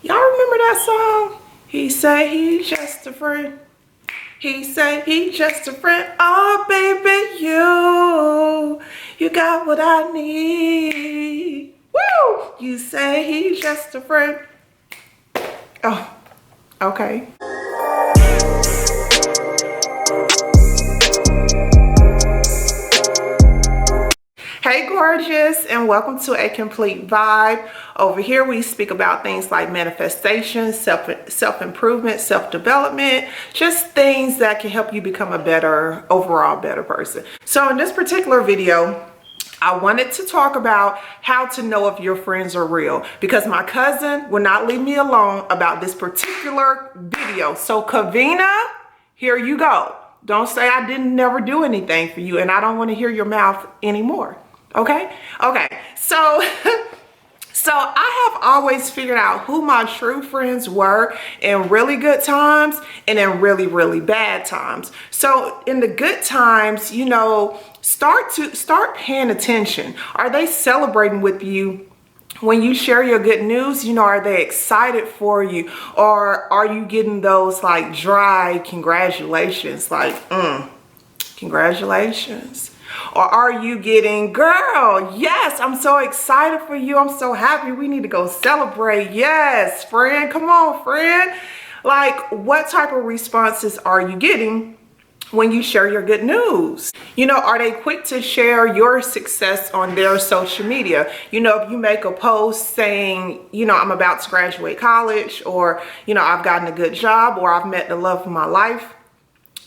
Y'all remember that song? He say he's just a friend. He say he's just a friend. Oh, baby, you got what I need. Woo! You say he's just a friend. Oh, okay. Hey gorgeous, and welcome to A Complete Vibe. Over here we speak about things like manifestation, self-improvement, self-development, just things that can help you become a better, overall better person. So in this particular video, I wanted to talk about how to know if your friends are real, because my cousin will not leave me alone about this particular video. So Kavina, here you go. Don't say I didn't never do anything for you, and I don't want to hear your mouth anymore. Okay, so I have always figured out who my true friends were in really good times and in really bad times. So in the good times, you know, start paying attention. Are they celebrating with you when you share your good news? You know, are they excited for you, or are you getting those like dry congratulations, like congratulations? Or are you getting, girl, yes, I'm so excited for you. I'm so happy. We need to go celebrate. Yes, friend. Come on, friend. Like, what type of responses are you getting when you share your good news? You know, are they quick to share your success on their social media? You know, if you make a post saying, you know, I'm about to graduate college, or, you know, I've gotten a good job, or I've met the love of my life,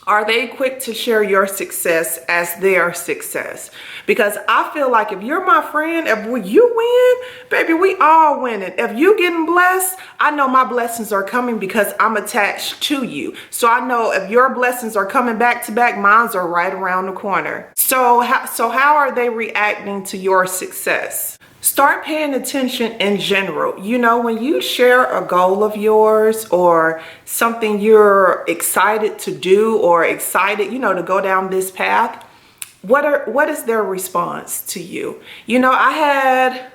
are they quick to share your success as their success? Because I feel like if you're my friend, if you win, baby, we all winning. If you getting blessed, I know my blessings are coming because I'm attached to you. So I know if your blessings are coming back to back, mine's are right around the corner. So how are they reacting to your success? Start paying attention in general. You know, when you share a goal of yours or something you're excited to do, or excited, you know, to go down this path, what is their response to you? You know, I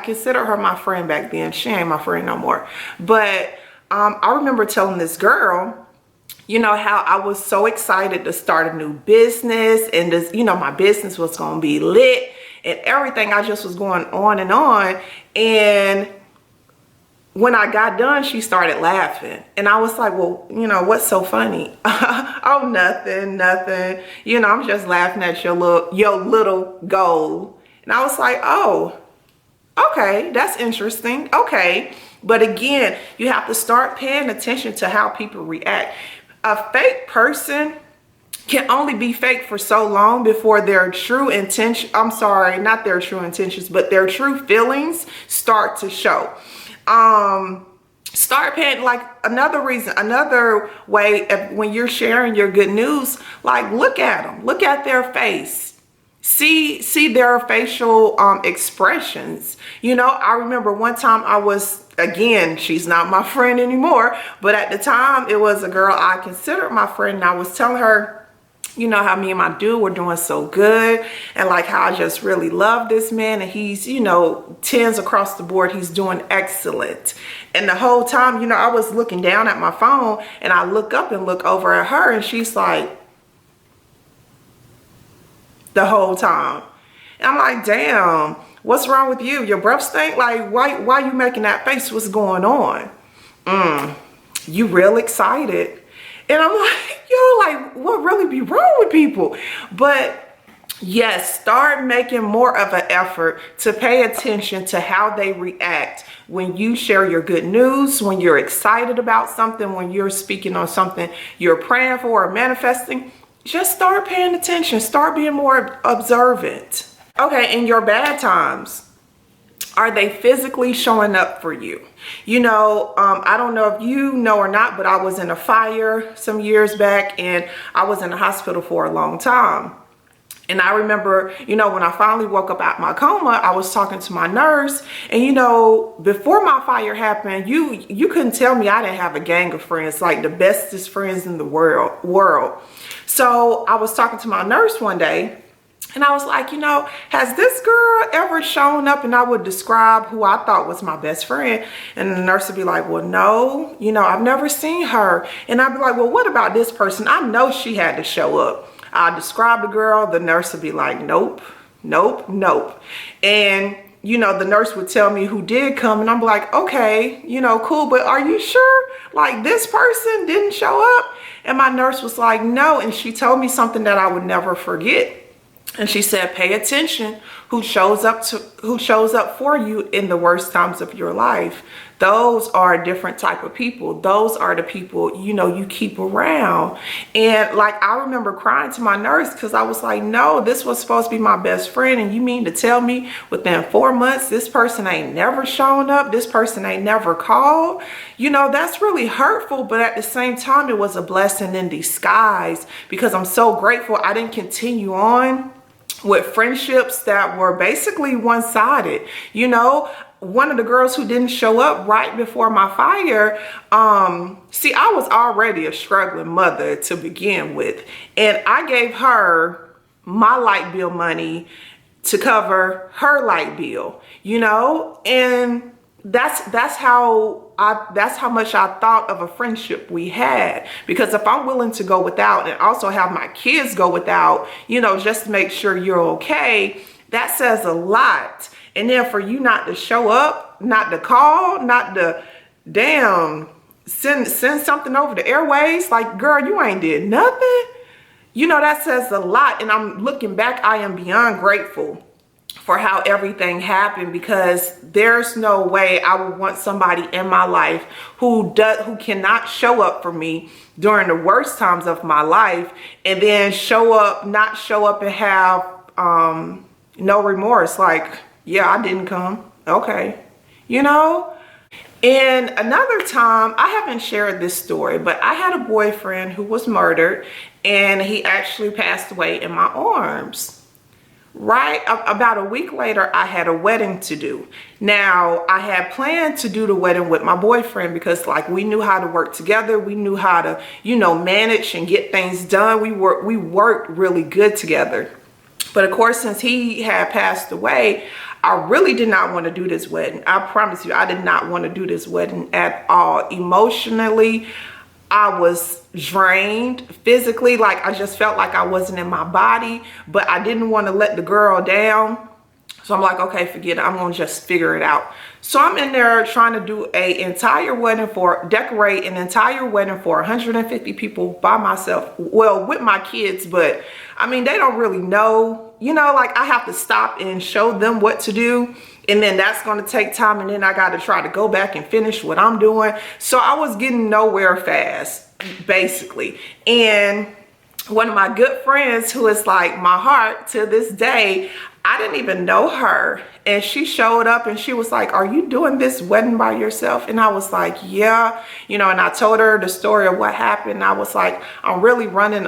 consider her my friend back then. She ain't my friend no more. But I remember telling this girl, you know, how I was so excited to start a new business, and this, you know, my business was going to be lit and everything. I just was going on. And when I got done, she started laughing. And I was like, well, you know, what's so funny? Oh, nothing. You know, I'm just laughing at your little goal. And I was like, oh, okay, that's interesting. Okay. But again, you have to start paying attention to how people react. A fake person can only be fake for so long before their true intention, I'm sorry, not their true intentions, but their true feelings start to show. Start paying, like, another way of when you're sharing your good news, like, look at them, look at their face. See their facial expressions. You know, I remember one time again, she's not my friend anymore, but at the time it was a girl I considered my friend, and I was telling her, you know, how me and my dude were doing so good, and like how I just really love this man, and he's, you know, 10s across the board, he's doing excellent. And the whole time, you know, I was looking down at my phone, and I look up and look over at her, and she's like, the whole time. And I'm like, damn, what's wrong with you? Your breath stink? Like, why you making that face? What's going on? You real excited. And I'm like, yo, like, what really be wrong with people? But yes, start making more of an effort to pay attention to how they react when you share your good news, when you're excited about something, when you're speaking on something you're praying for or manifesting. Just start paying attention. Start being more observant. Okay, in your bad times, are they physically showing up for you? You know, I don't know if you know or not, but I was in a fire some years back, and I was in the hospital for a long time. And I remember, you know, when I finally woke up out my coma, I was talking to my nurse, and, you know, before my fire happened, you couldn't tell me I didn't have a gang of friends, like the bestest friends in the world. So I was talking to my nurse one day, And I was like, has this girl ever shown up? And I would describe who I thought was my best friend. And the nurse would be like, well, no, I've never seen her. And I'd be like, well, what about this person? I know she had to show up. I describe the girl. The nurse would be like, nope, nope, nope. And the nurse would tell me who did come, and I'm like, okay, cool, but are you sure? Like, this person didn't show up? And my nurse was like, no. And she told me something that I would never forget. And she said, pay attention who shows up for you in the worst times of your life. Those are a different type of people. Those are the people, you keep around. And like, I remember crying to my nurse because I was like, no, this was supposed to be my best friend. And you mean to tell me within 4 months, this person ain't never shown up? This person ain't never called? That's really hurtful. But at the same time, it was a blessing in disguise because I'm so grateful I didn't continue on with friendships that were basically one-sided. One of the girls who didn't show up right before my fire, see, I was already a struggling mother to begin with, and I gave her my light bill money to cover her light bill, and that's how much I thought of a friendship we had. Because if I'm willing to go without and also have my kids go without, just to make sure you're okay, that says a lot. And then for you not to show up, not to call, not to send something over the airways, like, girl, you ain't did nothing. That says a lot. And I'm looking back, I am beyond grateful for how everything happened, because there's no way I would want somebody in my life who cannot show up for me during the worst times of my life, and then not show up and have no remorse. Like, yeah, I didn't come. Okay. And another time, I haven't shared this story, but I had a boyfriend who was murdered, and he actually passed away in my arms. Right about a week later, I had a wedding to do. Now, I had planned to do the wedding with my boyfriend because, like, we knew how to work together. We knew how to, manage and get things done. We worked really good together. But of course, since he had passed away, I really did not want to do this wedding. I promise you, I did not want to do this wedding at all. Emotionally, I was drained. Physically, like, I just felt like I wasn't in my body, but I didn't want to let the girl down. So I'm like, okay, forget it. I'm going to just figure it out. So I'm in there trying to do decorate an entire wedding for 150 people by myself. Well, with my kids, but I mean, they don't really know, like, I have to stop and show them what to do. And then that's going to take time. And then I got to try to go back and finish what I'm doing. So I was getting nowhere fast, basically. And one of my good friends, who is like my heart to this day, I didn't even know her. And she showed up and she was like, are you doing this wedding by yourself? And I was like, yeah. And I told her the story of what happened. I was like, I'm really running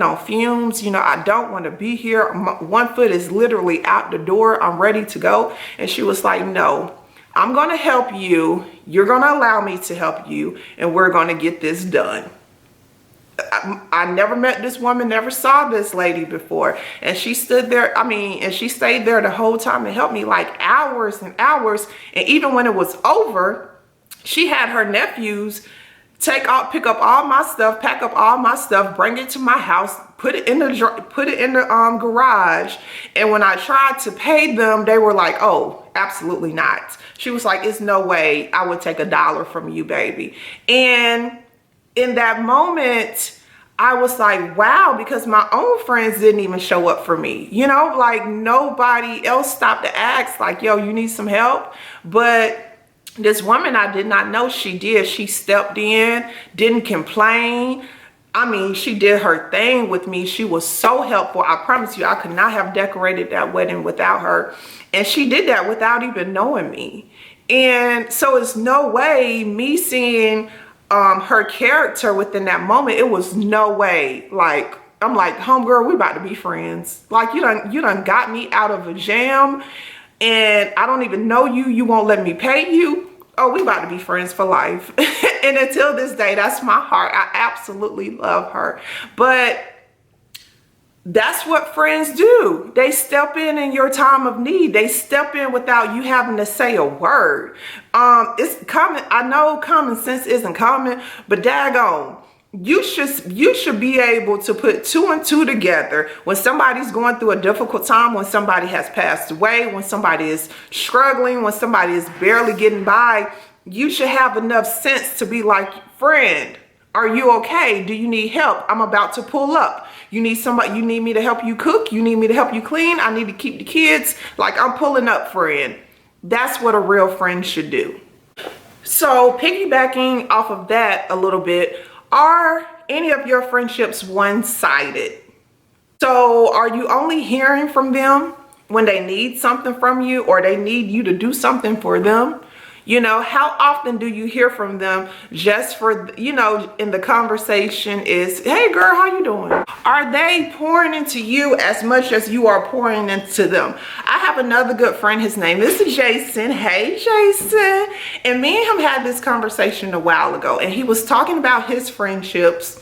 on fumes. I don't want to be here. One foot is literally out the door. I'm ready to go. And she was like, no, I'm going to help you. You're going to allow me to help you. And we're going to get this done. I never met this woman, never saw this lady before. And she stood there, and she stayed there the whole time and helped me like hours and hours. And even when it was over, she had her nephews pick up all my stuff, pack up all my stuff, bring it to my house, put it in the garage. And when I tried to pay them, they were like, oh, absolutely not. She was like, it's no way I would take $1 from you, baby. And in that moment, I was like, wow, because my own friends didn't even show up for me. Like, nobody else stopped to ask, like, yo, you need some help? But this woman I did not know, she did. She stepped in, didn't complain. She did her thing with me. She was so helpful. I promise you, I could not have decorated that wedding without her. And she did that without even knowing me. And so it's no way me seeing her character within that moment, it was no way. Like, I'm like, homegirl, we about to be friends. Like, you done got me out of a jam, and I don't even know you. You won't let me pay you. Oh, we about to be friends for life. And until this day, that's my heart. I absolutely love her. But That's what friends do. They step in your time of need. They step in without you having to say a word. It's common. I know common sense isn't common, but daggone, you should be able to put two and two together when somebody's going through a difficult time, when somebody has passed away, when somebody is struggling, when somebody is barely getting by. You should have enough sense to be like, friend, are you okay? Do you need help? I'm about to pull up. You need somebody, you need me to help you cook? You need me to help you clean? I need to keep the kids. Like, I'm pulling up, friend. That's what a real friend should do. So piggybacking off of that a little bit, are any of your friendships one-sided? So are you only hearing from them when they need something from you, or they need you to do something for them? You know, how often do you hear from them just for, you know, in the conversation is, hey girl, how you doing? Are they pouring into you as much as you are pouring into them? I have another good friend. His name is Jason. Hey, Jason. And me and him had this conversation a while ago, and he was talking about his friendships.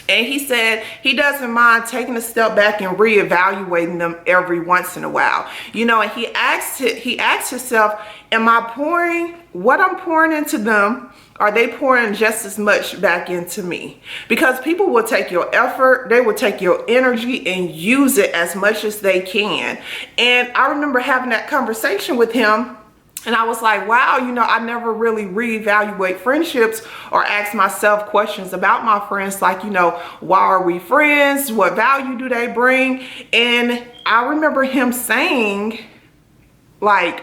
And he said he doesn't mind taking a step back and reevaluating them every once in a while. You know, and he asked himself, am I pouring what I'm pouring into them? Are they pouring just as much back into me? Because people will take your effort, they will take your energy and use it as much as they can. And I remember having that conversation with him. And I was like, wow, you know, I never really reevaluate friendships or ask myself questions about my friends. Like, you know, why are we friends? What value do they bring? And I remember him saying, like,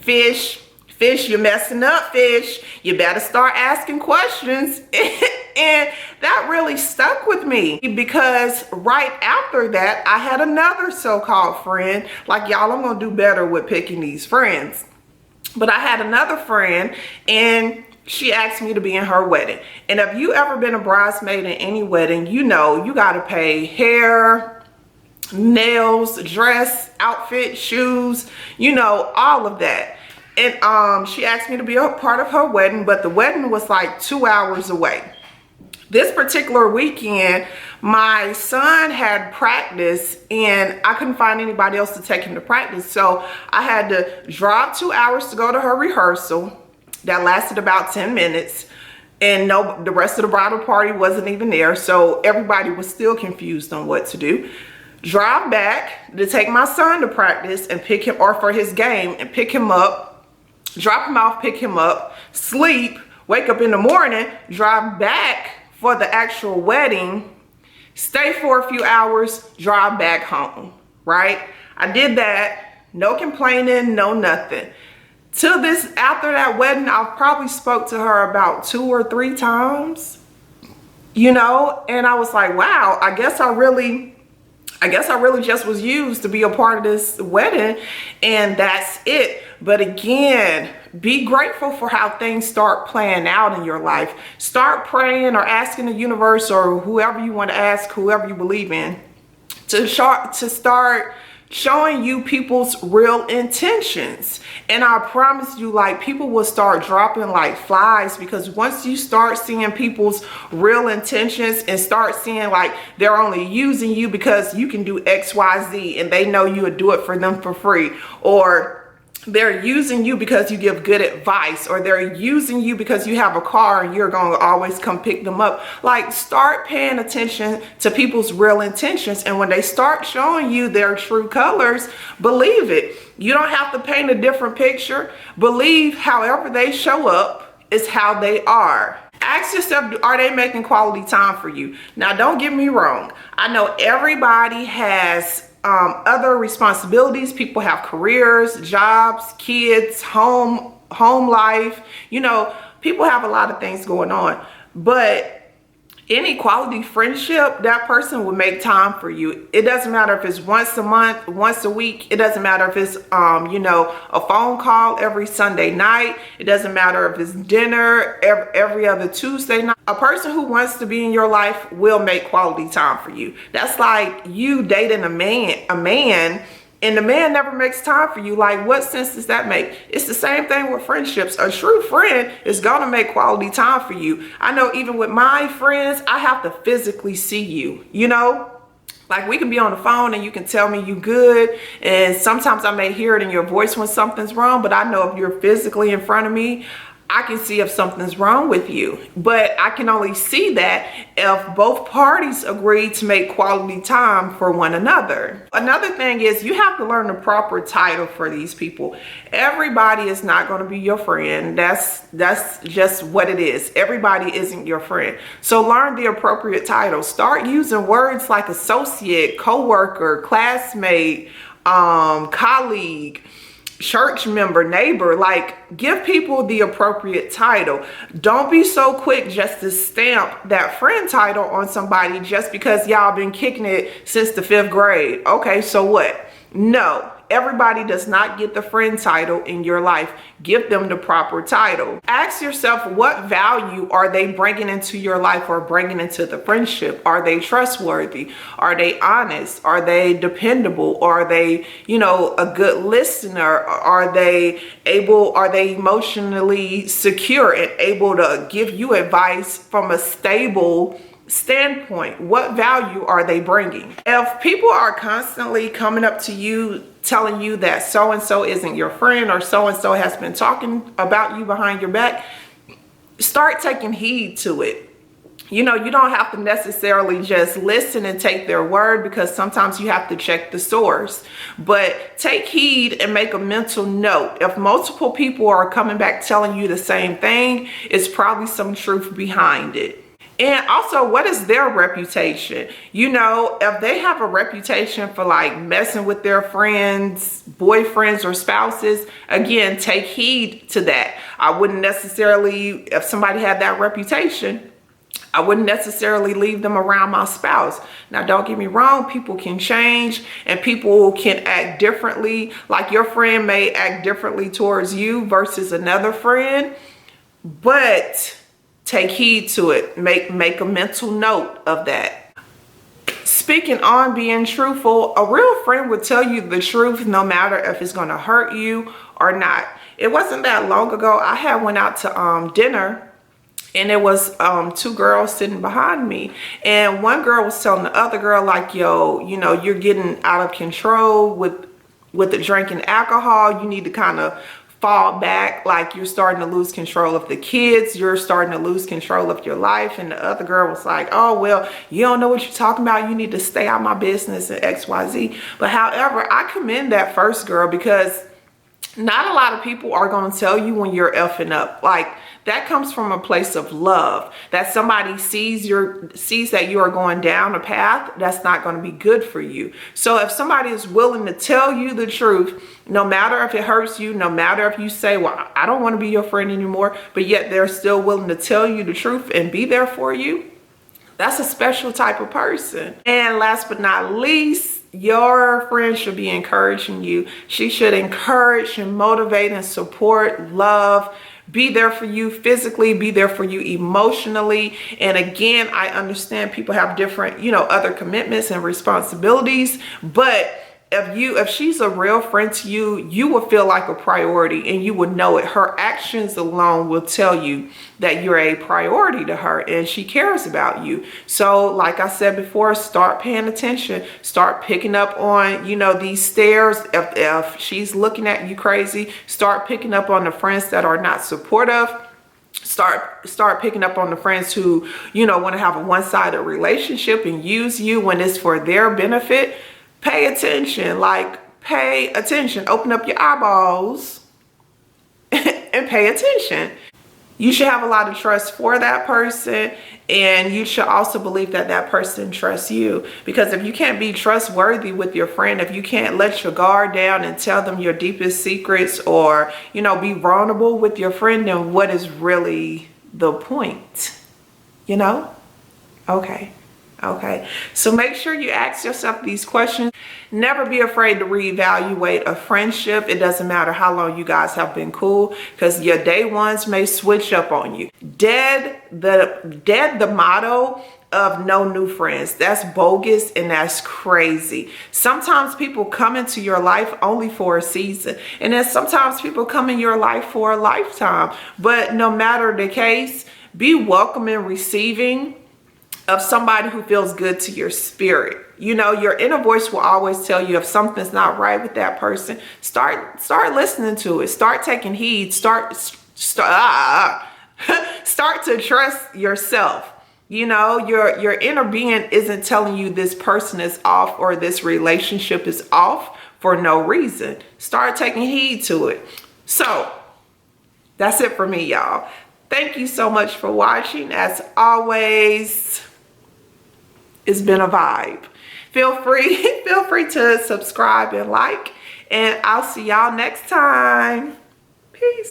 fish, you're messing up, fish. You better start asking questions. And that really stuck with me, because right after that, I had another so-called friend. Like, y'all, I'm going to do better with picking these friends. But I had another friend, and she asked me to be in her wedding. And if you ever been a bridesmaid in any wedding, you know you got to pay hair, nails, dress, outfit, shoes, you know, all of that. And she asked me to be a part of her wedding, but the wedding was like 2 hours away. This particular weekend, my son had practice, and I couldn't find anybody else to take him to practice. So I had to drive 2 hours to go to her rehearsal. That lasted about 10 minutes. And no, the rest of the bridal party wasn't even there. So everybody was still confused on what to do. Drive back to take my son to practice and pick him, or for his game, and pick him up, drop him off, pick him up, sleep, wake up in the morning, drive back for the actual wedding, stay for a few hours, drive back home, right? I did that, no complaining, no nothing. After that wedding, I probably spoke to her about 2 or 3 times, you know, and I was like, wow, I guess I really just was used to be a part of this wedding, and that's it. But again, be grateful for how things start playing out in your life. Start praying or asking the universe, or whoever you want to ask, whoever you believe in, to start showing you people's real intentions. And I promise you, like, people will start dropping like flies, because once you start seeing people's real intentions and start seeing like they're only using you because you can do XYZ and they know you would do it for them for free, or they're using you because you give good advice, or they're using you because you have a car and you're going to always come pick them up. Like, start paying attention to people's real intentions. And when they start showing you their true colors, believe it. You don't have to paint a different picture. Believe however they show up is how they are. Ask yourself, are they making quality time for you? Now, don't get me wrong. I know everybody has other responsibilities. People have careers, jobs, kids, home life. You know, people have a lot of things going on. But any quality friendship, that person will make time for you. It doesn't matter if it's once a month, once a week. It doesn't matter if it's, you know, a phone call every Sunday night. It doesn't matter if it's dinner every other Tuesday night. A person who wants to be in your life will make quality time for you. That's like you dating a man, and the man never makes time for you. Like, what sense does that make? It's the same thing with friendships. A true friend is gonna make quality time for you. I know even with my friends, I have to physically see you, you know? Like, we can be on the phone and you can tell me you good, and sometimes I may hear it in your voice when something's wrong, but I know if you're physically in front of me, I can see if something's wrong with you. But I can only see that if both parties agree to make quality time for one another. Another thing is, you have to learn the proper title for these people. Everybody is not going to be your friend. That's just what it is. Everybody isn't your friend. So learn the appropriate title. Start using words like associate, co-worker, classmate, colleague, church member, neighbor. Like, give people the appropriate title. Don't be so quick just to stamp that friend title on somebody just because y'all been kicking it since the 5th grade. Okay, so what? No, everybody does not get the friend title in your life. Give them the proper title. Ask yourself, what value are they bringing into your life or bringing into the friendship? Are they trustworthy? Are they honest? Are they dependable? Are they, a good listener? Are they emotionally secure and able to give you advice from a stable standpoint? What value are they bringing? If people are constantly coming up to you telling you that so-and-so isn't your friend, or so-and-so has been talking about you behind your back, start taking heed to it. You don't have to necessarily just listen and take their word, because sometimes you have to check the source. But take heed and make a mental note. If multiple people are coming back telling you the same thing, it's probably some truth behind it. And also, what is their reputation? If they have a reputation for like messing with their friends, boyfriends, or spouses, again, take heed to that. I wouldn't necessarily, if somebody had that reputation, I wouldn't necessarily leave them around my spouse. Now, don't get me wrong, people can change and people can act differently. Like, your friend may act differently towards you versus another friend, but take heed to it. Make a mental note of that. Speaking on being truthful, a real friend will tell you the truth no matter if it's going to hurt you or not. It wasn't that long ago, I had went out to dinner, and there was 2 girls sitting behind me, and one girl was telling the other girl, like, yo, you're getting out of control with the drinking alcohol. You need to kind of fall back. Like, you're starting to lose control of the kids, you're starting to lose control of your life. And the other girl was like, oh, well, you don't know what you're talking about, you need to stay out of my business and XYZ. But however, I commend that first girl, because not a lot of people are going to tell you when you're effing up. Like, that comes from a place of love, that somebody sees that you are going down a path that's not going to be good for you. So if somebody is willing to tell you the truth, no matter if it hurts you, no matter if you say, well, I don't want to be your friend anymore, but yet they're still willing to tell you the truth and be there for you, that's a special type of person. And last but not least, your friend should be encouraging you. She should encourage and motivate and support, love, be there for you physically, be there for you emotionally. And again, I understand people have different, other commitments and responsibilities, but if she's a real friend to you, you will feel like a priority, and you would know it. Her actions alone will tell you that you're a priority to her and she cares about you. So like I said before, start paying attention, start picking up on, these stares. If she's looking at you crazy, start picking up on the friends that are not supportive. Start picking up on the friends who, want to have a one-sided relationship and use you when it's for their benefit. Pay attention, pay attention. Open up your eyeballs and pay attention. You should have a lot of trust for that person, and you should also believe that that person trusts you. Because if you can't be trustworthy with your friend, if you can't let your guard down and tell them your deepest secrets, or, be vulnerable with your friend, then what is really the point? Okay, so make sure you ask yourself these questions. Never be afraid to reevaluate a friendship. It doesn't matter how long you guys have been cool, because your day ones may switch up on you. Dead the motto of no new friends. That's bogus and that's crazy. Sometimes people come into your life only for a season, and then sometimes people come in your life for a lifetime. But no matter the case, be welcoming, receiving, of somebody who feels good to your spirit. You know, your inner voice will always tell you if something's not right with that person. Start listening to it. Start taking heed. Start to trust yourself. You know, your inner being isn't telling you this person is off or this relationship is off for no reason. Start taking heed to it. So that's it for me, y'all. Thank you so much for watching. As always, it's been a vibe. Feel free to subscribe and like, and I'll see y'all next time. Peace.